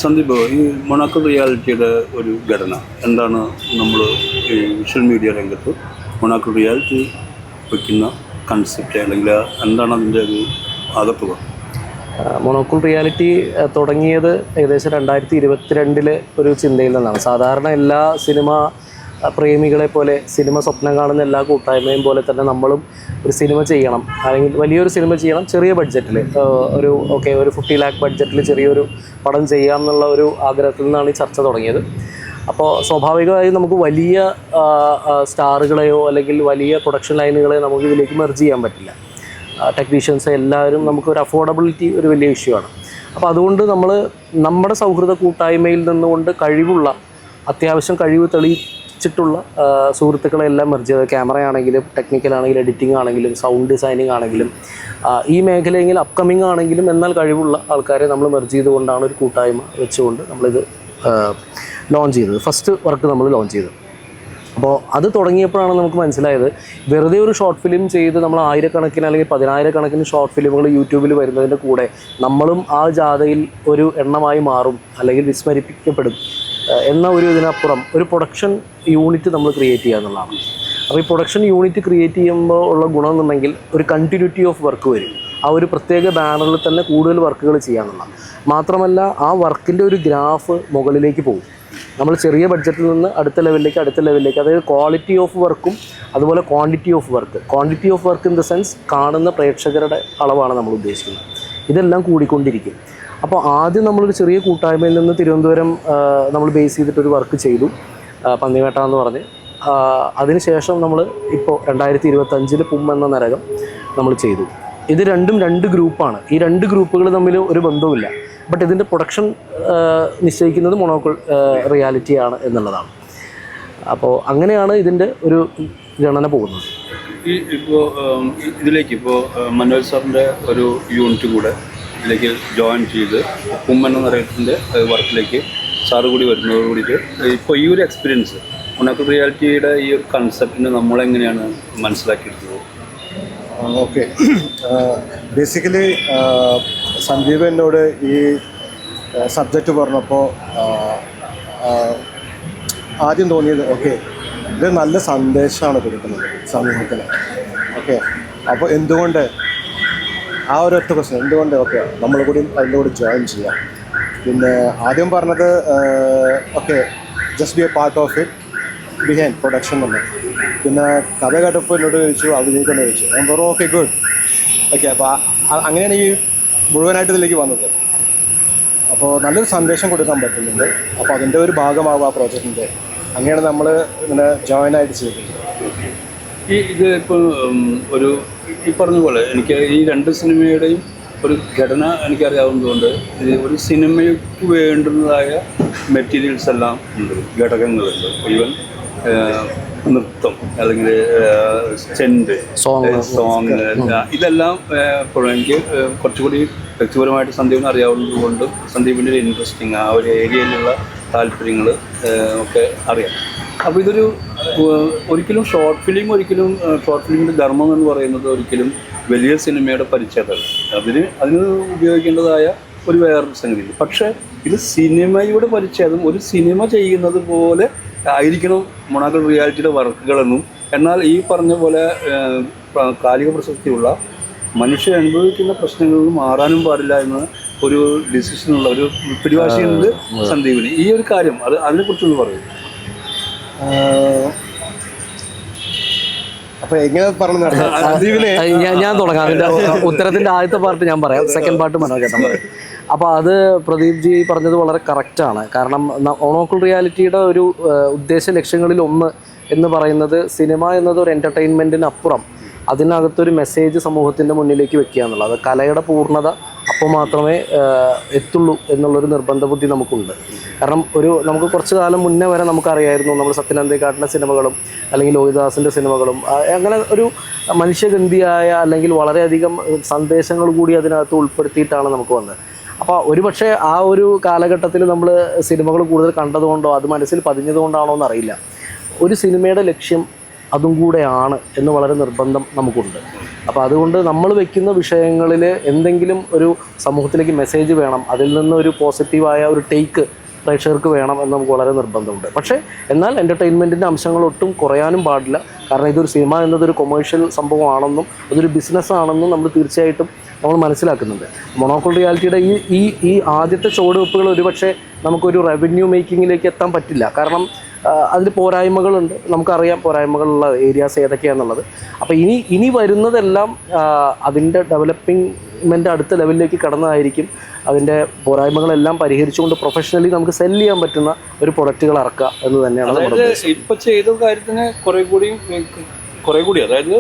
സന്ദീപ്, ഈ മൊണാക്കൽ റിയാലിറ്റിയുടെ ഒരു ഘടന എന്താണ്? നമ്മൾ ഈ വിഷ്വൽ മീഡിയ രംഗത്ത് മൊണാക്കൽ റിയാലിറ്റി വയ്ക്കുന്ന കൺസെപ്റ്റ് അല്ലെങ്കിൽ എന്താണ് അതിൻ്റെ ഒരു ആകത്തുക? മൊണോക്കിൾ റിയാലിറ്റി തുടങ്ങിയത് ഏകദേശം 2022 ഒരു ചിന്തയിൽ നിന്നാണ്. സാധാരണ എല്ലാ സിനിമ പ്രേമികളെ പോലെ സിനിമ സ്വപ്നം കാണുന്ന എല്ലാ കൂട്ടായ്മയും പോലെ തന്നെ നമ്മളും ഒരു സിനിമ ചെയ്യണം, അല്ലെങ്കിൽ വലിയൊരു സിനിമ ചെയ്യണം, ചെറിയ ബഡ്ജറ്റിൽ ഒരു 50 lakh ബഡ്ജറ്റിൽ ചെറിയൊരു പടം ചെയ്യാം എന്നുള്ള ഒരു ആഗ്രഹത്തിൽ നിന്നാണ് ഈ ചർച്ച തുടങ്ങിയത്. അപ്പോൾ സ്വാഭാവികമായും നമുക്ക് വലിയ സ്റ്റാറുകളെയോ അല്ലെങ്കിൽ വലിയ പ്രൊഡക്ഷൻ ലൈനുകളെയോ നമുക്ക് ഇതിലേക്ക് മെർജ് ചെയ്യാൻ പറ്റില്ല. ടെക്നീഷ്യൻസ് എല്ലാവരും നമുക്കൊരു അഫോർഡബിലിറ്റി ഒരു വലിയ ഇഷ്യൂ ആണ്. അപ്പോൾ അതുകൊണ്ട് നമ്മൾ നമ്മുടെ സൗഹൃദ കൂട്ടായ്മയിൽ നിന്നുകൊണ്ട് കഴിവുള്ള, അത്യാവശ്യം കഴിവ് തെളിയിച്ചിട്ടുള്ള സുഹൃത്തുക്കളെല്ലാം മെർജ് ചെയ്ത്, ക്യാമറയാണെങ്കിലും ടെക്നിക്കലാണെങ്കിലും എഡിറ്റിംഗ് ആണെങ്കിലും സൗണ്ട് ഡിസൈനിങ് ആണെങ്കിലും ഈ മേഖലയെങ്കിൽ അപ്കമിങ് ആണെങ്കിലും എന്നാൽ കഴിവുള്ള ആൾക്കാരെ നമ്മൾ മെർജ് ചെയ്തുകൊണ്ടാണ് ഒരു കൂട്ടായ്മ വെച്ചുകൊണ്ട് നമ്മളിത് ലോഞ്ച് ചെയ്തത്. ഫസ്റ്റ് വർക്ക് നമ്മൾ ലോഞ്ച് ചെയ്തത്. അപ്പോൾ അത് തുടങ്ങിയപ്പോഴാണ് നമുക്ക് മനസ്സിലായത്, വെറുതെ ഒരു ഷോർട്ട് ഫിലിം ചെയ്ത് നമ്മൾ 1000 അല്ലെങ്കിൽ 10,000 ഷോർട്ട് ഫിലിമുകൾ യൂട്യൂബിൽ വരുന്നതിൻ്റെ കൂടെ നമ്മളും ആ ജാഥയിൽ ഒരു എണ്ണമായി മാറും അല്ലെങ്കിൽ വിസ്മരിപ്പിക്കപ്പെടും എന്ന ഒരു ഇതിനപ്പുറം ഒരു പ്രൊഡക്ഷൻ യൂണിറ്റ് നമ്മൾ ക്രിയേറ്റ് ചെയ്യുക എന്നുള്ളതാണ്. അപ്പോൾ ഈ പ്രൊഡക്ഷൻ യൂണിറ്റ് ക്രിയേറ്റ് ചെയ്യുമ്പോൾ ഉള്ള ഗുണം എന്നുണ്ടെങ്കിൽ ഒരു കണ്ടിന്യൂറ്റി ഓഫ് വർക്ക് വരും. ആ ഒരു പ്രത്യേക ബാനറിൽ തന്നെ കൂടുതൽ വർക്കുകൾ ചെയ്യാമെന്നുള്ളതാണ്. മാത്രമല്ല ആ വർക്കിൻ്റെ ഒരു ഗ്രാഫ് മുകളിലേക്ക് പോകും. നമ്മൾ ചെറിയ ബഡ്ജറ്റിൽ നിന്ന് അടുത്ത ലെവലിലേക്ക്, അതായത് ക്വാളിറ്റി ഓഫ് വർക്കും അതുപോലെ quantity of work in the sense കാണുന്ന പ്രേക്ഷകരുടെ അളവാണ് നമ്മൾ ഉദ്ദേശിക്കുന്നത്. ഇതെല്ലാം കൂടിക്കൊണ്ടിരിക്കും. അപ്പോൾ ആദ്യം നമ്മളൊരു ചെറിയ കൂട്ടായ്മയിൽ നിന്ന് തിരുവനന്തപുരം നമ്മൾ ബേസ് ചെയ്തിട്ടൊരു വർക്ക് ചെയ്തു, പന്നിവേട്ട എന്ന് പറഞ്ഞ്. അതിനുശേഷം നമ്മൾ ഇപ്പോൾ 2025 പും എന്ന നരകം നമ്മൾ ചെയ്തു. ഇത് രണ്ടും 2 ഗ്രൂപ്പാണ്. ഈ 2 ഗ്രൂപ്പുകൾ തമ്മിൽ ഒരു ബന്ധവുമില്ല. ബട്ട് ഇതിൻ്റെ പ്രൊഡക്ഷൻ നിശ്ചയിക്കുന്നത് മൊണോക്കിൾ റിയാലിറ്റിയാണ് എന്നുള്ളതാണ്. അപ്പോൾ അങ്ങനെയാണ് ഇതിൻ്റെ ഒരു ഗണന പോകുന്നത്. ഇപ്പോൾ ഇതിലേക്ക് മനോജ് സാറിൻ്റെ ഒരു യൂണിറ്റ് കൂടെ ഇതിലേക്ക് ജോയിൻ ചെയ്ത് പും എന്ന നരകത്തിൻ്റെ വർക്കിലേക്ക് സാറ് കൂടി വരുന്നതോട് കൂടിയിട്ട് ഇപ്പോൾ ഈ ഒരു എക്സ്പീരിയൻസ് മൊണാക്കൽ റിയാലിറ്റിയുടെ ഈ ഒരു കൺസെപ്റ്റിനെ നമ്മളെങ്ങനെയാണ് മനസ്സിലാക്കിയെടുത്തത്? ഓക്കെ, ബേസിക്കലി സന്ദീപ് എന്നോട് ഈ സബ്ജക്റ്റ് പറഞ്ഞപ്പോൾ ആദ്യം തോന്നിയത് ഇത് നല്ല സന്ദേശമാണ് കൊടുക്കുന്നത് സമൂഹത്തിന്. അപ്പോൾ എന്തുകൊണ്ട് ആ ഒരൊറ്റ ക്വസ്റ്റ്യൻ, എന്തുകൊണ്ട് നമ്മൾ കൂടി അതിൻ്റെ കൂടി ജോയിൻ ചെയ്യാം. പിന്നെ ആദ്യം പറഞ്ഞത് just be A part of it behind production തന്നെ. പിന്നെ കഥ കേട്ടപ്പോൾ എന്നോട് ചോദിച്ചു അഭിനയിക്കൊണ്ട് ചോദിച്ചു. ഞാൻ പറഞ്ഞു ഗുഡ്. അപ്പോൾ അങ്ങനെയാണ് ഈ മുഴുവനായിട്ട് ഇതിലേക്ക് വന്നത്. അപ്പോൾ നല്ലൊരു സന്ദേശം കൊടുക്കാൻ പറ്റുന്നുണ്ട്. അപ്പോൾ അതിൻ്റെ ഒരു ഭാഗമാകും ആ പ്രോജക്റ്റിൻ്റെ. അങ്ങനെയാണ് നമ്മൾ ഇങ്ങനെ ജോയിനായിട്ട് ചെയ്തിട്ടുണ്ട്. ഇത് ഇപ്പോൾ ഒരു ഈ പറഞ്ഞ പോലെ എനിക്ക് ഈ 2 സിനിമയുടെയും ഒരു ഘടന എനിക്കറിയാവുന്നതുകൊണ്ട് ഒരു സിനിമയ്ക്ക് വേണ്ടുന്നതായ മെറ്റീരിയൽസ് എല്ലാം ഉണ്ട്, ഘടകങ്ങളുണ്ട്. ഈവൻ നൃത്തം അല്ലെങ്കിൽ സ്റ്റെൻഡ്, സോങ്, ഇതെല്ലാം എനിക്ക് കുറച്ചുകൂടി വ്യക്തിപരമായിട്ട് സന്ദീപിനെ അറിയാവുന്നത് കൊണ്ട് സന്ദീപിൻ്റെ ഒരു ഇൻട്രസ്റ്റിങ് ആ ഒരു ഏരിയയിലുള്ള താല്പര്യങ്ങൾ ഒക്കെ അറിയാം. അപ്പോൾ ഇതൊരു ഒരിക്കലും ഷോർട്ട് ഫിലിമിൻ്റെ ധർമ്മം എന്ന് പറയുന്നത് ഒരിക്കലും വലിയ സിനിമയുടെ പരിച്ഛേദമല്ല. അതിന് ഉപയോഗിക്കേണ്ടതായ ഒരു വേറൊരു സംഗതിയുണ്ട്. പക്ഷേ ഇത് സിനിമയുടെ പരിച്ഛേദം, ഒരു സിനിമ ചെയ്യുന്നത് പോലെ ആയിരിക്കണം മൊണാക്കൽ റിയാലിറ്റിയുടെ വർക്കുകളെന്നും, എന്നാൽ ഈ പറഞ്ഞ പോലെ കാലിക പ്രസക്തിയുള്ള മനുഷ്യർ അനുഭവിക്കുന്ന പ്രശ്നങ്ങളിൽ മാറാനും പാടില്ല എന്ന ഒരു ഡിസിഷനുള്ള ഒരു പിടിവാശിയുണ്ട് സന്ദീപിന്. ഈ ഒരു കാര്യം അതിനെക്കുറിച്ചൊന്ന് പറയും. അപ്പോൾ എങ്ങനെ പറഞ്ഞു ഞാൻ തുടങ്ങാം. അതിൻ്റെ ഉത്തരത്തിൻ്റെ ആദ്യത്തെ പാർട്ട് ഞാൻ പറയാം, സെക്കൻഡ് പാർട്ട് മനോജേട്ടൻ പറയും. അപ്പോൾ അത് പ്രദീപ് ജി പറഞ്ഞത് വളരെ കറക്റ്റാണ്. കാരണം മൊണോക്കിൾ റിയാലിറ്റിയുടെ ഒരു ഉദ്ദേശ ലക്ഷ്യങ്ങളിൽ ഒന്ന് എന്ന് പറയുന്നത് സിനിമ എന്നത് ഒരു എൻ്റർടൈൻമെൻറ്റിനപ്പുറം അതിനകത്തൊരു മെസ്സേജ് സമൂഹത്തിൻ്റെ മുന്നിലേക്ക് വെക്കുക എന്നുള്ളത്. അത് കലയുടെ പൂർണ്ണത അപ്പോൾ മാത്രമേ എത്തുള്ളൂ എന്നുള്ളൊരു നിർബന്ധ ബുദ്ധി നമുക്കുണ്ട്. കാരണം നമുക്ക് കുറച്ച് കാലം മുന്നേ വരെ നമുക്കറിയായിരുന്നു, നമ്മൾ സത്യനന്ദിക്കാട്ടിൻ്റെ സിനിമകളും അല്ലെങ്കിൽ ലോഹിതദാസിൻ്റെ സിനിമകളും അങ്ങനെ ഒരു മനുഷ്യഗന്ധിയായ അല്ലെങ്കിൽ വളരെയധികം സന്ദേശങ്ങൾ കൂടി അതിനകത്ത് ഉൾപ്പെടുത്തിയിട്ടാണ് നമുക്ക് വന്നത്. അപ്പോൾ ഒരുപക്ഷെ ആ ഒരു കാലഘട്ടത്തിൽ നമ്മൾ സിനിമകൾ കൂടുതൽ കണ്ടതുകൊണ്ടോ അത് മനസ്സിൽ പതിഞ്ഞതുകൊണ്ടാണോ എന്നറിയില്ല, ഒരു സിനിമയുടെ ലക്ഷ്യം അതും കൂടെയാണ് എന്ന് വളരെ നിർബന്ധം നമുക്കുണ്ട്. അപ്പോൾ അതുകൊണ്ട് നമ്മൾ വെക്കുന്ന വിഷയങ്ങളിൽ എന്തെങ്കിലും ഒരു സമൂഹത്തിലേക്ക് മെസ്സേജ് വേണം, അതിൽ നിന്ന് ഒരു പോസിറ്റീവായ ഒരു ടേക്ക് പ്രേക്ഷകർക്ക് വേണം എന്ന് നമുക്ക് വളരെ നിർബന്ധമുണ്ട്. പക്ഷേ എന്നാൽ എൻ്റർടൈൻമെൻറ്റിൻ്റെ അംശങ്ങൾ ഒട്ടും കുറയാനും പാടില്ല. കാരണം ഇതൊരു സിനിമ എന്നതൊരു കൊമേഴ്ഷ്യൽ സംഭവമാണെന്നും അതൊരു ബിസിനസ്സാണെന്നും നമ്മൾ തീർച്ചയായിട്ടും നമ്മൾ മനസ്സിലാക്കുന്നുണ്ട്. മൊണോക്കിൾ റിയാലിറ്റിയുടെ ഈ ആദ്യത്തെ ചുവടുവെപ്പുകൾ ഒരുപക്ഷെ നമുക്കൊരു റവന്യൂ മേക്കിങ്ങിലേക്ക് എത്താൻ പറ്റില്ല. കാരണം അതിൽ പോരായ്മകളുണ്ട്, നമുക്കറിയാം പോരായ്മകളുള്ള ഏരിയാസ് ഏതൊക്കെയാണെന്നുള്ളത്. അപ്പോൾ ഇനി വരുന്നതെല്ലാം അതിൻ്റെ ഡെവലപ്പിംഗ്മെൻ്റ് അടുത്ത ലെവലിലേക്ക് കടന്നതായിരിക്കും. അതിൻ്റെ പോരായ്മകളെല്ലാം പരിഹരിച്ചുകൊണ്ട് പ്രൊഫഷണലി നമുക്ക് സെല്ല് ചെയ്യാൻ പറ്റുന്ന ഒരു പ്രൊഡക്റ്റുകൾ ഇറക്കുക എന്ന് തന്നെയാണ് നമ്മുടെ ഉദ്ദേശം. ഇപ്പോൾ ചെയ്ത കാര്യത്തിന് കുറേ കൂടി അതായത്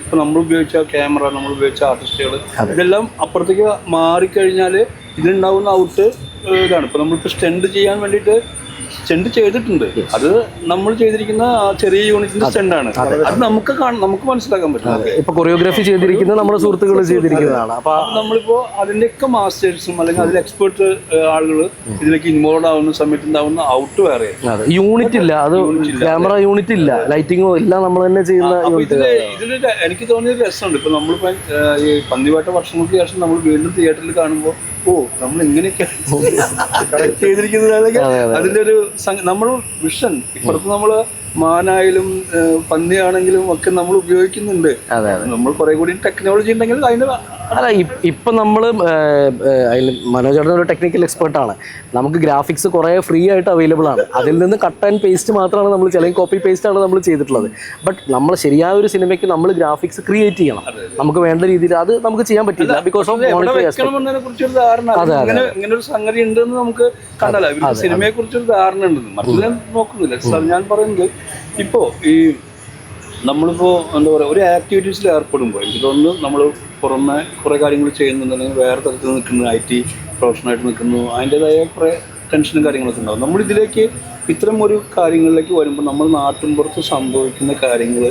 ഇപ്പോൾ നമ്മൾ ഉപയോഗിച്ച ക്യാമറ, നമ്മൾ ഉപയോഗിച്ച ആർട്ടിസ്റ്റുകൾ, ഇതെല്ലാം അപ്പുറത്തേക്ക് മാറിക്കഴിഞ്ഞാൽ ഇതിലുണ്ടാവുന്ന ഔട്ട് ഇതാണ്. ഇപ്പോൾ നമ്മളിപ്പോൾ സ്റ്റണ്ട് ചെയ്യാൻ വേണ്ടിയിട്ട് സ്റ്റണ്ട് ചെയ്തിട്ടുണ്ട്. അത് നമ്മൾ ചെയ്തിരിക്കുന്ന ചെറിയ യൂണിറ്റിന്റെ സ്റ്റണ്ടാണ്. അത് നമുക്ക് മനസ്സിലാക്കാൻ പറ്റും. ഇപ്പൊ കൊറിയോഗ്രാഫി ചെയ്തിരിക്കുന്നത് നമ്മുടെ സുഹൃത്തുക്കൾ ചെയ്തിരിക്കുന്നതാണ്. അപ്പൊ നമ്മളിപ്പോ അതിന്റെയൊക്കെ മാസ്റ്റേഴ്സും അല്ലെങ്കിൽ അതിൽ എക്സ്പെർട്ട് ആളുകൾ ഇതിലേക്ക് ഇൻവോൾവ് ആവുന്ന സമയത്ത് ഉണ്ടാവുന്ന ഔട്ട് വേറെ. യൂണിറ്റ് ഇല്ല, അത് ക്യാമറ യൂണിറ്റ് ഇല്ല, ലൈറ്റിങ്ങോ എല്ലാം നമ്മൾ തന്നെ ചെയ്യുന്ന. ഇതില് എനിക്ക് തോന്നിയൊരു രസമുണ്ട്. ഇപ്പൊ നമ്മളിപ്പോ ഈ പന്തിവാട്ട വർഷങ്ങൾക്ക് ശേഷം നമ്മൾ വീണ്ടും തിയേറ്ററിൽ കാണുമ്പോൾ നമ്മൾ ഇങ്ങനെയൊക്കെ ചെയ്തിരിക്കുന്നത് അതിന്റെ ഒരു നമ്മൾ വിഷൻ ഇപ്പുറത്ത് നമ്മള് മാനായാലും പന്നിയാണെങ്കിലും ഒക്കെ നമ്മൾ ഉപയോഗിക്കുന്നുണ്ട്. നമ്മൾ കുറെ കൂടി ടെക്നോളജി ഉണ്ടെങ്കിൽ അതിന്റെ അല്ല ഇപ്പം നമ്മൾ അതിൽ മനോജേട്ടൻ ഒരു ടെക്നിക്കൽ എക്സ്പെർട്ടാണ്. നമുക്ക് ഗ്രാഫിക്സ് കുറേ ഫ്രീ ആയിട്ട് അവൈലബിൾ ആണ്. അതിൽ നിന്ന് കട്ട് ആൻഡ് പേസ്റ്റ് മാത്രമാണ് നമ്മൾ ചില കോപ്പി പേസ്റ്റ് ആണ് നമ്മൾ ചെയ്തിട്ടുള്ളത്. ബട്ട് നമ്മൾ ശരിയായ ഒരു സിനിമയ്ക്ക് നമ്മൾ ഗ്രാഫിക്സ് ക്രിയേറ്റ് ചെയ്യണം. നമുക്ക് വേണ്ട രീതിയിൽ അത് നമുക്ക് ചെയ്യാൻ പറ്റില്ല. ബിക്കോസ് ഓഫ് ഇങ്ങനെ ഒരു സംഗതി ഉണ്ടെന്ന് നമുക്ക് കണ്ടല്ല. സിനിമയെ കുറിച്ചൊരു ധാരണ ഉണ്ടെന്ന് മറ്റുള്ള നോക്കുന്നില്ല. ഞാൻ പറയുന്നത് ഇപ്പോ ഈ നമ്മളിപ്പോൾ എന്താ പറയുക, ഒരു ആക്ടിവിറ്റീസിൽ ഏർപ്പെടുമ്പോൾ എനിക്ക് തോന്നുന്നു നമ്മൾ പുറമെ കുറേ കാര്യങ്ങൾ ചെയ്യുന്നുണ്ടെങ്കിൽ വേറെ തരത്തിൽ നിൽക്കുന്നു, IT പ്രൊഫഷനായിട്ട് നിൽക്കുന്നു, അതിൻ്റെതായ കുറേ ടെൻഷനും കാര്യങ്ങളൊക്കെ ഉണ്ടാവും. നമ്മളിതിലേക്ക് ഇത്തരം ഒരു കാര്യങ്ങളിലേക്ക് വരുമ്പോൾ നമ്മൾ നാട്ടിൻപുറത്ത് സംഭവിക്കുന്ന കാര്യങ്ങൾ,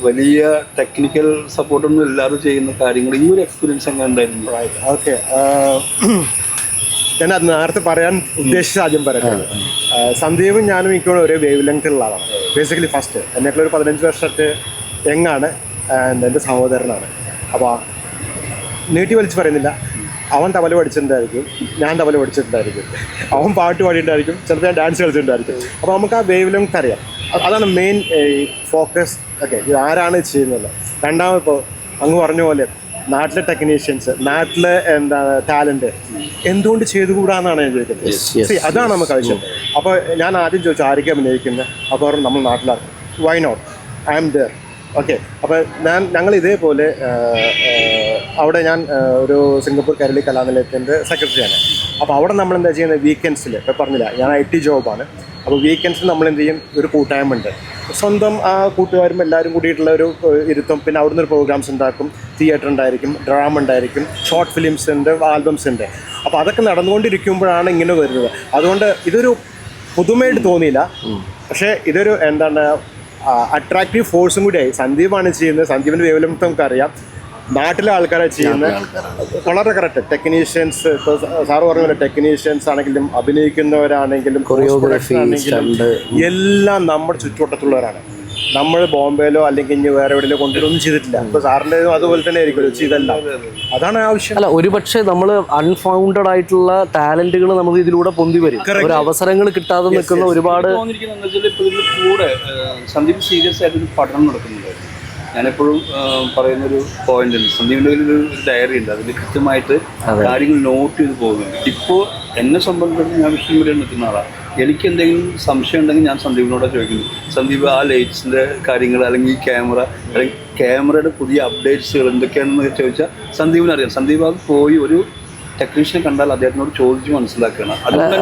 വലിയ ടെക്നിക്കൽ സപ്പോർട്ടൊന്നും ഇല്ലാതെ ചെയ്യുന്ന കാര്യങ്ങൾ, ഈ ഒരു എക്സ്പീരിയൻസ് എങ്ങനെ ഉണ്ടായിരുന്നു? ഓക്കെ, ഞാൻ അത് നേരത്തെ പറയാൻ ഉദ്ദേശിച്ച ആദ്യം പറയട്ടെ. സന്ദീപും ഞാനും എനിക്കോട് ഒരേ വേവ് ലെങ്ത്തുള്ള ആളാണ്. ബേസിക്കലി ഫസ്റ്റ് എന്നെക്കുള്ള 15 വർഷത്തെ യങ്ങാണ്, എൻ്റെ സഹോദരനാണ്. അപ്പോൾ നീട്ടി വലിച്ച് പറയുന്നില്ല, അവൻ തബല പഠിച്ചിട്ടുണ്ടായിരിക്കും, ഞാൻ തബല പഠിച്ചിട്ടുണ്ടായിരിക്കും, അവൻ പാട്ട് പാടിയിട്ടുണ്ടായിരിക്കും, ചിലപ്പോൾ ഞാൻ ഡാൻസ് കളിച്ചിട്ടുണ്ടായിരിക്കും. അപ്പോൾ നമുക്ക് ആ വേവ് ലെങ്ത് അറിയാം. അതാണ് മെയിൻ ഫോക്കസ്. ഓക്കെ, ഇത് ആരാണ് ചെയ്യുന്നത്. രണ്ടാമത് ഇപ്പോൾ അങ്ങ് പറഞ്ഞ പോലെ നാട്ടിലെ ടെക്നീഷ്യൻസ്, നാട്ടിലെ എന്താണ് ടാലൻറ്റ് എന്തുകൊണ്ട് ചെയ്തുകൂടാന്നാണ് ഞാൻ ചോദിക്കുന്നത്. അതാണ് നമുക്ക് ആവശ്യം. അപ്പോൾ ഞാൻ ആദ്യം ചോദിച്ചു ആരൊക്കെ അഭിനയിക്കുന്നത്. അപ്പോൾ നമ്മൾ നാട്ടിലാണ്. Why not, I am there. Okay, അപ്പോൾ ഞങ്ങൾ ഇതേപോലെ അവിടെ ഞാൻ ഒരു സിംഗപ്പൂർ കരളി കലാനിലയത്തിൻ്റെ സെക്രട്ടറിയാണ്. അപ്പോൾ അവിടെ നമ്മൾ എന്താ ചെയ്യുന്നത്, വീക്കെൻഡ്സിൽ ഇപ്പോൾ പറഞ്ഞില്ല ഞാൻ IT ജോബാണ്. അപ്പോൾ വീക്കെൻഡ്സിൽ നമ്മൾ എന്ത് ചെയ്യും, ഒരു കൂട്ടായ്മ ഉണ്ട്. സ്വന്തം ആ കൂട്ടുകാരും എല്ലാവരും കൂടിയിട്ടുള്ള ഒരു ഇരുത്തം. പിന്നെ അവിടുന്ന് ഒരു പ്രോഗ്രാംസ് ഉണ്ടാക്കും, തിയേറ്റർ ഉണ്ടായിരിക്കും, ഡ്രാമ ഉണ്ടായിരിക്കും, ഷോർട്ട് ഫിലിംസ് ഉണ്ട്, ആൽബംസ് ഉണ്ട്. അപ്പോൾ അതൊക്കെ നടന്നുകൊണ്ടിരിക്കുമ്പോഴാണ് ഇങ്ങനെ വരുന്നത്. അതുകൊണ്ട് ഇതൊരു പുതുമയായിട്ട് തോന്നിയില്ല. പക്ഷേ ഇതൊരു എന്താണ് അട്രാക്റ്റീവ് ഫോഴ്സും കൂടിയായി. സന്ദീപാണ് ചെയ്യുന്നത്, സന്ദീപിൻ്റെ വേവലംത്ത് നമുക്കറിയാം. നാട്ടിലെ ആൾക്കാരെ ചെയ്യുന്നത് വളരെ കറക്റ്റ്. ടെക്നീഷ്യൻസ്, ഇപ്പോൾ സാറ് പറഞ്ഞ പോലെ ടെക്നീഷ്യൻസ് ആണെങ്കിലും അഭിനയിക്കുന്നവരാണെങ്കിലും കൊറിയോഗ്രാഫി ആണെങ്കിലും എല്ലാം നമ്മുടെ ചുറ്റുവട്ടത്തുള്ളവരാണ്. നമ്മൾ ബോംബെയിലോ അല്ലെങ്കിൽ ഇനി വേറെ എവിടെയോ കൊണ്ടുവരൊന്നും ചെയ്തിട്ടില്ല. ഇപ്പോൾ സാറിൻ്റെ അതുപോലെ തന്നെ ആയിരിക്കുമല്ലോ ചെയ്തല്ല. അതാണ് ആവശ്യം. അല്ല, ഒരുപക്ഷെ നമ്മൾ അൺഫൗണ്ടഡ് ആയിട്ടുള്ള ടാലന്റുകൾ നമുക്ക് ഇതിലൂടെ പൊന്തി വരും. ഒരു അവസരങ്ങൾ കിട്ടാതെ നിൽക്കുന്ന ഒരുപാട്. കൂടെ സന്ദീപ് സീരിയസ് ആയിട്ടൊരു പഠനം നടക്കുന്നുണ്ട്. ഞാനെപ്പോഴും പറയുന്നൊരു പോയിന്റ് ഉണ്ട്, സന്ദീപിൻ്റെ ഒരു ഡയറി ഉണ്ട്, അതിൽ കൃത്യമായിട്ട് കാര്യങ്ങൾ നോട്ട് ചെയ്ത് പോകുന്നുണ്ട്. ഇപ്പോൾ എന്നെ സംബന്ധിച്ചിടത്തോളം ഞാൻ വിഷ്ണു വരെ നിൽക്കുന്ന ആളാണ്. എനിക്ക് എന്തെങ്കിലും സംശയം ഉണ്ടെങ്കിൽ ഞാൻ സന്ദീപിനോട് ചോദിക്കുന്നു, സന്ദീപ് ആ ലൈറ്റ്സിൻ്റെ കാര്യങ്ങൾ അല്ലെങ്കിൽ ഈ ക്യാമറ അല്ലെങ്കിൽ ക്യാമറയുടെ പുതിയ അപ്ഡേറ്റ്സുകൾ എന്തൊക്കെയാണെന്ന് ചോദിച്ചാൽ സന്ദീപിനറിയാം. സന്ദീപ് അത് പോയി ഒരു ടെക്നീഷ്യനെ കണ്ടാൽ അദ്ദേഹത്തിനോട് ചോദിച്ച് മനസ്സിലാക്കണം.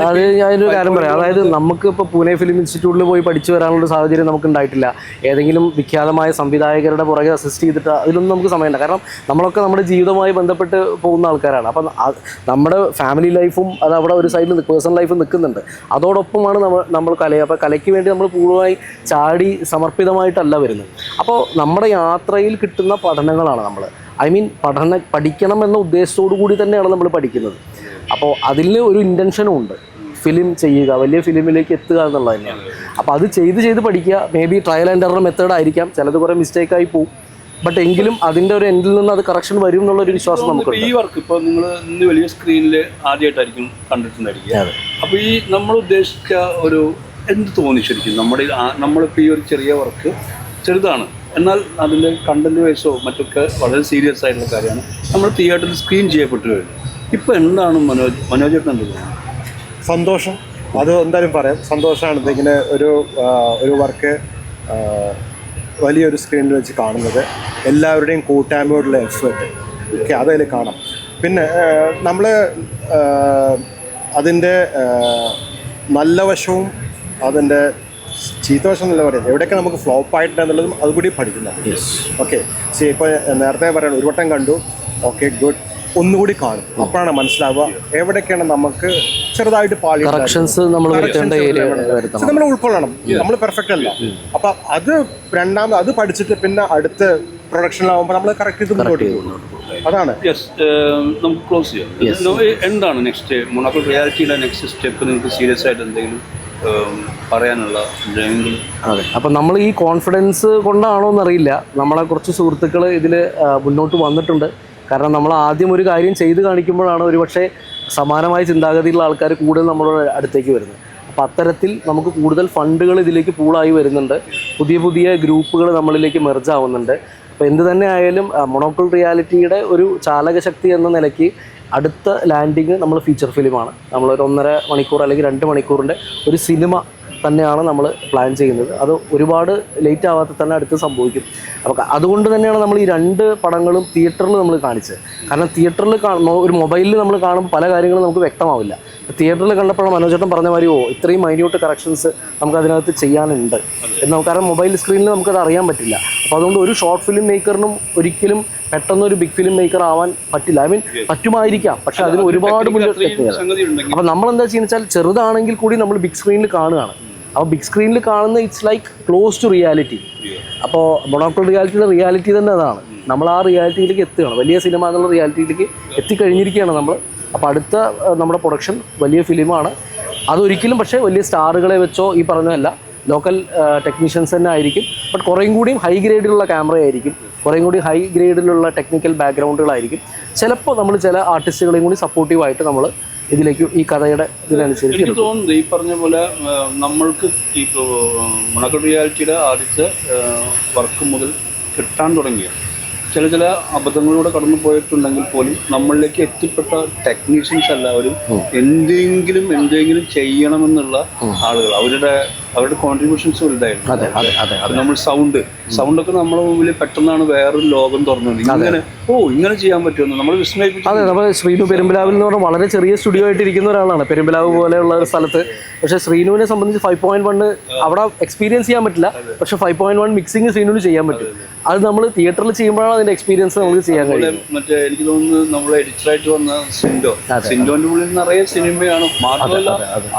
അത് ഞാനൊരു കാര്യം പറയാം. അതായത് നമുക്ക് ഇപ്പോൾ പൂനെ ഫിലിം ഇൻസ്റ്റിറ്റ്യൂട്ടിൽ പോയി പഠിച്ചു വരാനുള്ള സാഹചര്യം നമുക്ക് ഉണ്ടായിട്ടില്ല. ഏതെങ്കിലും വിഖ്യാതമായ സംവിധായകരുടെ പുറകെ അസിസ്റ്റ് ചെയ്തിട്ട് അതിലൊന്നും നമുക്ക് സമയമില്ല. കാരണം നമ്മളൊക്കെ നമ്മുടെ ജീവിതവുമായി ബന്ധപ്പെട്ട് പോകുന്ന ആൾക്കാരാണ്. അപ്പം നമ്മുടെ ഫാമിലി ലൈഫും അത് അവിടെ ഒരു സൈഡിൽ പേഴ്സണൽ ലൈഫും നിൽക്കുന്നുണ്ട്. അതോടൊപ്പമാണ് നമ്മൾ കലയെ. അപ്പോൾ കലയ്ക്ക് വേണ്ടി നമ്മൾ പൂർണ്ണമായി ചാടി സമർപ്പിതമായിട്ടല്ല വരുന്നത്. അപ്പോൾ നമ്മുടെ യാത്രയിൽ കിട്ടുന്ന പഠനങ്ങളാണ് നമ്മൾ പഠിക്കണം എന്ന ഉദ്ദേശത്തോടു കൂടി തന്നെയാണ് നമ്മൾ പഠിക്കുന്നത്. അപ്പോൾ അതിൽ ഒരു ഇൻറ്റൻഷനും ഉണ്ട്. ഫിലിം ചെയ്യുക, വലിയ ഫിലിമിലേക്ക് എത്തുക എന്നുള്ളത് തന്നെയാണ്. അപ്പോൾ അത് ചെയ്ത് പഠിക്കുക. May be trial and error method ആയിരിക്കാം, ചിലത് കുറേ മിസ്റ്റേക്കായി പോകും. ബട്ട് എങ്കിലും അതിൻ്റെ ഒരു എൻഡിൽ നിന്ന് അത് കറക്ഷൻ വരും എന്നുള്ളൊരു വിശ്വാസം നമുക്കുണ്ട്. ഈ വർക്ക് ഇപ്പോൾ നിങ്ങൾ ഇന്ന് വലിയ സ്ക്രീനിൽ ആദ്യമായിട്ടായിരിക്കും കണ്ടിട്ടുണ്ടായിരിക്കുക. അപ്പോൾ ഈ നമ്മൾ ഉദ്ദേശിച്ച ഒരു എന്ത് തോന്നി ശരിക്കും നമ്മളിപ്പോൾ ഈ ഒരു ചെറിയ വർക്ക് ചെറുതാണ്, എന്നാൽ അതിൻ്റെ കണ്ടന്റ് വൈസോ മറ്റൊക്കെ വളരെ സീരിയസ് ആയിട്ടുള്ള കാര്യമാണ്. നമ്മൾ തിയേറ്ററിൽ സ്ക്രീൻ ചെയ്യപ്പെട്ടു കഴിഞ്ഞു. ഇപ്പോൾ എന്താണ് മനോജേട്ടൻ എന്ത് തോന്നുന്നത്? സന്തോഷം, അത് എന്തായാലും പറയാം. സന്തോഷമാണ് ഇതിങ്ങനെ ഒരു വർക്ക് വലിയൊരു സ്ക്രീനിൽ വെച്ച് കാണുന്നത്. എല്ലാവരുടെയും കൂട്ടായ്മയോടുള്ള എഫേർട്ട് ഒക്കെ അതിൽ കാണാം. പിന്നെ നമ്മൾ അതിൻ്റെ നല്ല വശവും അതിൻ്റെ ചീത്തവശം എന്നല്ല പറയുന്നത്, എവിടെയൊക്കെ നമുക്ക് ഫ്ലോപ്പ് ആയിട്ടുണ്ട് എന്നുള്ളതും അതുകൂടി പഠിക്കുന്നത്. ഓക്കെ, ഇപ്പോൾ നേരത്തെ പറയണം, ഒരു വട്ടം കണ്ടു, ഓക്കെ ഗുഡ്, ഒന്നുകൂടി കാണും, അപ്പോഴാണ് മനസ്സിലാവുക എവിടെയൊക്കെയാണ് നമുക്ക് ചെറുതായിട്ട് കറക്ഷൻസ് നമ്മൾ ഉൾക്കൊള്ളണം. നമ്മൾ പെർഫെക്റ്റ് അല്ല. അപ്പൊ അത് രണ്ടാമത് അത് പഠിച്ചിട്ട് പിന്നെ അടുത്ത പ്രൊഡക്ഷനിലാവുമ്പോൾ നമ്മൾ കറക്റ്റ് ചെയ്ത് മുന്നോട്ട് പോകും. അതാണ്. നമുക്ക് ക്ലോസ് ചെയ്യാം. എന്താണ് നെക്സ്റ്റ് മൊണാക്കോ റിയാലിറ്റിയുടെ നെക്സ്റ്റ് സ്റ്റെപ്പ്? നിങ്ങൾക്ക് സീരിയസ് ആയിട്ട് എന്തെങ്കിലും പറയാനുള്ള? അതെ, അപ്പം നമ്മൾ ഈ കോൺഫിഡൻസ് കൊണ്ടാണോ എന്നറിയില്ല, നമ്മളെ കുറച്ച് സുഹൃത്തുക്കൾ ഇതിൽ മുന്നോട്ട് വന്നിട്ടുണ്ട്. കാരണം നമ്മൾ ആദ്യം ഒരു കാര്യം ചെയ്ത് കാണിക്കുമ്പോഴാണ് ഒരുപക്ഷെ സമാനമായ ചിന്താഗതിയുള്ള ആൾക്കാർ കൂടുതൽ നമ്മുടെ അടുത്തേക്ക് വരുന്നത്. അപ്പോൾ അത്തരത്തിൽ നമുക്ക് കൂടുതൽ ഫണ്ടുകൾ ഇതിലേക്ക് പൂളായി വരുന്നുണ്ട്. പുതിയ ഗ്രൂപ്പുകൾ നമ്മളിലേക്ക് മെർജ് ആവുന്നുണ്ട്. അപ്പോൾ എന്ത് തന്നെ ആയാലും മൊണോക്കിൾ റിയാലിറ്റിയുടെ ഒരു ചാലകശക്തി എന്ന നിലയ്ക്ക് അടുത്ത ലാൻഡിങ് നമ്മൾ ഫീച്ചർ ഫിലിമാണ്. നമ്മളൊരു 1.5 മണിക്കൂർ അല്ലെങ്കിൽ 2 മണിക്കൂറിൻ്റെ ഒരു സിനിമ തന്നെയാണ് നമ്മൾ പ്ലാൻ ചെയ്യുന്നത്. അത് ഒരുപാട് ലേറ്റ് ആവാതെ തന്നെ അടുത്ത് സംഭവിക്കും. അപ്പോൾ അതുകൊണ്ട് തന്നെയാണ് നമ്മൾ ഈ 2 പടങ്ങളും തിയേറ്ററിൽ നമ്മൾ കാണിച്ചത്. കാരണം തിയേറ്ററിൽ ഒരു മൊബൈലിൽ നമ്മൾ കാണുമ്പോൾ പല കാര്യങ്ങളും നമുക്ക് വ്യക്തമാവില്ല. തിയേറ്ററിൽ കണ്ടപ്പോഴാണ് മനോജേട്ടൻ പറഞ്ഞ മാതിരി ഇത്രയും മൈന്യൂട്ട് കറക്ഷൻസ് നമുക്ക് അതിനകത്ത് ചെയ്യാനുണ്ട് എന്ന്. കാരണം മൊബൈൽ സ്ക്രീനിൽ നമുക്കത് അറിയാൻ പറ്റില്ല. അപ്പോൾ അതുകൊണ്ട് ഒരു ഷോർട്ട് ഫിലിം മേക്കറിനും ഒരിക്കലും പെട്ടെന്നൊരു ബിഗ് ഫിലിം മേക്കർ ആവാൻ പറ്റില്ല. ഐ മീൻ പറ്റുമായിരിക്കാം, പക്ഷെ അതിന് ഒരുപാട് അപ്പോൾ നമ്മളെന്താ ചെയ്യുന്നത് വെച്ചാൽ ചെറുതാണെങ്കിൽ കൂടി നമ്മൾ ബിഗ് സ്ക്രീനിൽ കാണുകയാണ്. അപ്പോൾ ബിഗ് സ്ക്രീനിൽ കാണുന്ന it's like close to reality. അപ്പോൾ മൊണോക്കിൾ റിയാലിറ്റിയുടെ റിയാലിറ്റി തന്നെ അതാണ്. നമ്മൾ ആ റിയാലിറ്റിയിലേക്ക് എത്തുകയാണ്. വലിയ സിനിമ എന്നുള്ള റിയാലിറ്റിയിലേക്ക് എത്തിക്കഴിഞ്ഞിരിക്കുകയാണ് നമ്മൾ. അപ്പോൾ അടുത്ത നമ്മുടെ പ്രൊഡക്ഷൻ വലിയ ഫിലിമാണ്. അതൊരിക്കലും പക്ഷേ വലിയ സ്റ്റാറുകളെ വെച്ചോ ഈ പറഞ്ഞതല്ല, ലോക്കൽ ടെക്നീഷ്യൻസ് തന്നെ ആയിരിക്കും. ബട്ട് കുറേയും കൂടിയും ഹൈ ഗ്രേഡിലുള്ള ക്യാമറ ആയിരിക്കും, കുറേയും കൂടി ഹൈ ഗ്രേഡിലുള്ള ടെക്നിക്കൽ ബാക്ക്ഗ്രൗണ്ടുകളായിരിക്കും. ചിലപ്പോൾ നമ്മൾ ചില ആർട്ടിസ്റ്റുകളെയും കൂടി സപ്പോർട്ടീവായിട്ട് നമ്മൾ ഇതിലേക്ക് ഈ കഥയുടെ ഇതിനനുസരിച്ച് എനിക്ക് തോന്നുന്നത് ഈ പറഞ്ഞ പോലെ നമ്മൾക്ക് ഈ മൊണാക്കോ റിയാലിറ്റിയുടെ ആദ്യത്തെ വർക്ക് മുതൽ കിട്ടാൻ തുടങ്ങിയ ചില അബദ്ധങ്ങളിലൂടെ കടന്നു പോയിട്ടുണ്ടെങ്കിൽ പോലും നമ്മളിലേക്ക് എത്തിപ്പെട്ട ടെക്നീഷ്യൻസ് എല്ലാവരും എന്തെങ്കിലും ചെയ്യണമെന്നുള്ള ആളുകൾ, അവരുടെ കോൺട്രിബ്യൂഷൻസ് വലുതായിരുന്നു. അത് നമ്മൾ സൗണ്ടൊക്കെ നമ്മളെ മുമ്പിൽ പെട്ടെന്നാണ് വേറൊരു ലോകം തുറന്നത്. ഇങ്ങനെ ചെയ്യാൻ പറ്റുമെന്ന് നമ്മൾ വിസ്മയിപ്പിച്ചു. അതെ, നമ്മൾ ശ്രീനു പെരുമ്പലാവിൽ എന്ന് പറഞ്ഞാൽ വളരെ ചെറിയ സ്റ്റുഡിയോ ആയിട്ട് ഇരിക്കുന്ന ഒരാളാണ്, പെരുമ്പലാവ് പോലെയുള്ള ഒരു സ്ഥലത്ത്. പക്ഷേ ശ്രീനുവിനെ സംബന്ധിച്ച് 5.1 അവിടെ എക്സ്പീരിയൻസ് ചെയ്യാൻ പറ്റില്ല. പക്ഷേ 5.1 മിക്സിങ് ശ്രീനുവിന് ചെയ്യാൻ പറ്റും. അത് നമ്മൾ തിയേറ്ററിൽ ചെയ്യുമ്പോഴാണ് അതിന്റെ എക്സ്പീരിയൻസ് നമുക്ക് ചെയ്യാൻ കഴിയും. മറ്റേ എനിക്ക് തോന്നുന്നു നമ്മൾ എഡിറ്ററായിട്ട് വന്ന സിൻഡോന്റെ ഉള്ളിൽ നിറയെ സിനിമയാണ്. മാത്രമല്ല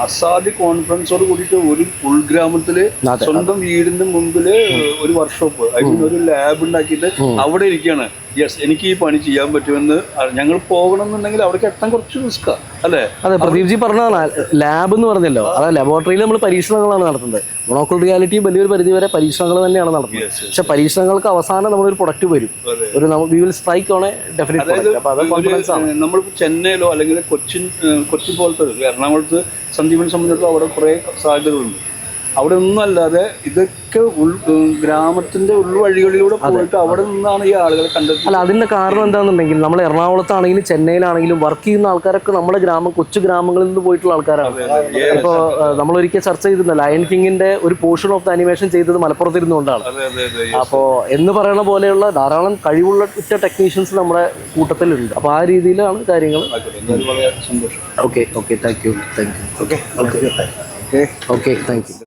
അസാധ്യ കോൺഫിഡൻസോട് കൂടിയിട്ട് ഒരു ഉൾഗ്രാമത്തില് സ്വന്തം വീടിന്റെ മുമ്പില് ഒരു വർക്ക്ഷോപ്പ്, ഒരു ലാബ് ഉണ്ടാക്കിയിട്ട് അവിടെ ഇരിക്കുകയാണ്. യെസ്, എനിക്ക് ഈ പണി ചെയ്യാൻ പറ്റുമെന്ന്. ഞങ്ങൾ പോകണം എന്നുണ്ടെങ്കിൽ അവിടേക്ക് എത്താൻ കുറച്ച് റിസ്ക്കാ അല്ലേ? അതെ, പ്രദീപ് ജി പറഞ്ഞതാണ് ലാബ് എന്ന് പറഞ്ഞല്ലോ. അതായത് ലബോറട്ടറിയിൽ നമ്മൾ പരീക്ഷണങ്ങളാണ് നടത്തുന്നത്. മൊണോക്കിൾ റിയാലിറ്റി വലിയൊരു പരിധി വരെ പരീക്ഷണങ്ങൾ തന്നെയാണ് നടത്തുന്നത്. പക്ഷെ പരീക്ഷണങ്ങൾക്ക് അവസാനം നമ്മളൊരു പ്രൊഡക്റ്റ് വരും, ഒരു we will strike on A definite. നമ്മൾ ചെന്നൈയിലോ അല്ലെങ്കിൽ കൊച്ചിൻ പോലത്തെ എറണാകുളത്ത് സന്ദീപിനെ സംബന്ധിച്ചിടത്തോളം അവിടെ കുറേ സാധ്യതകളുണ്ട്. അവിടെ ഒന്നും അല്ലാതെ ഇതൊക്കെ ഗ്രാമത്തിന്റെ ഉൾവഴികളിലൂടെ പോയിട്ട് അവിടെ നിന്നാണ് ഈ ആളുകളെ കണ്ടത്. അല്ല, അതിന്റെ കാരണം എന്താണെന്നുണ്ടെങ്കിൽ നമ്മൾ എറണാകുളത്താണെങ്കിലും ചെന്നൈയിലാണെങ്കിലും വർക്ക് ചെയ്യുന്ന ആൾക്കാരൊക്കെ നമ്മുടെ കൊച്ചു ഗ്രാമങ്ങളിൽ നിന്ന് പോയിട്ടുള്ള ആൾക്കാരാണ്. ഇപ്പോൾ നമ്മളൊരിക്കൽ ചർച്ച ചെയ്തിരുന്ന ലയൺ കിങ്ങിന്റെ ഒരു പോർഷൻ ഓഫ് ദ അനിമേഷൻ ചെയ്തത് മലപ്പുറത്തിരുന്നുകൊണ്ടാണ്. അപ്പോൾ എന്ന് പറയുന്ന പോലെയുള്ള ധാരാളം കഴിവുള്ള ടെക്നീഷ്യൻസ് നമ്മുടെ കൂട്ടത്തിലുണ്ട്. അപ്പോൾ ആ രീതിയിലാണ് കാര്യങ്ങൾ. Okay, thank you.